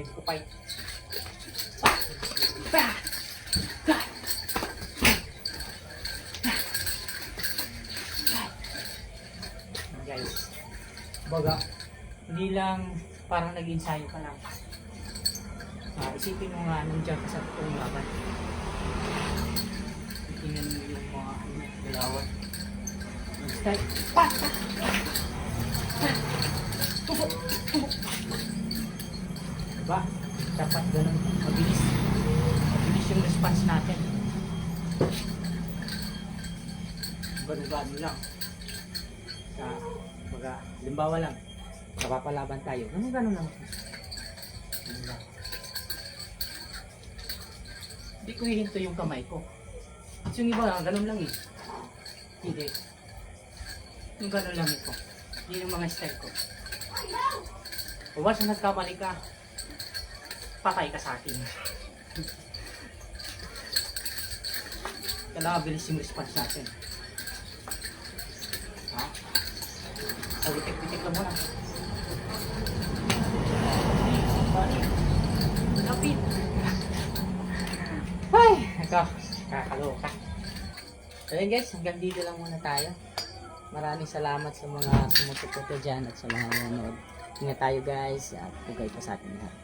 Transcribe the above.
ready to fight. Bah! Bah! Guys, baga, hindi lang parang nag-ensayo ka lang. Isipin mo nga nandiyan ka sa totoong laban. Tingnan mo yung mga galawan. Style. Pa! Tubo! Tubo! Diba? Dapat ganun. Mabilis. Mabilis yung response natin. Gano-gano lang. Sa, baga, limbawa lang. Napapalaban tayo. Gano-gano lang. Ganun lang. Hindi ko hihinto yung kamay ko. Kasi yung iba lang, ganun lang eh. Hindi. Yung ganun lang ito. Hindi yung mga style ko. Once na nagkamali ka, patay ka sa akin. Kailangan bilis yung response natin. Ha? Witik-witik lang muna. Lapit. Ay, kakaloka. So yun guys, hanggang dito lang muna tayo. Maraming salamat sa mga sumusuporta dyan at sa mga nanonood. Ingat tayo guys at pugay pa sa atin lahat.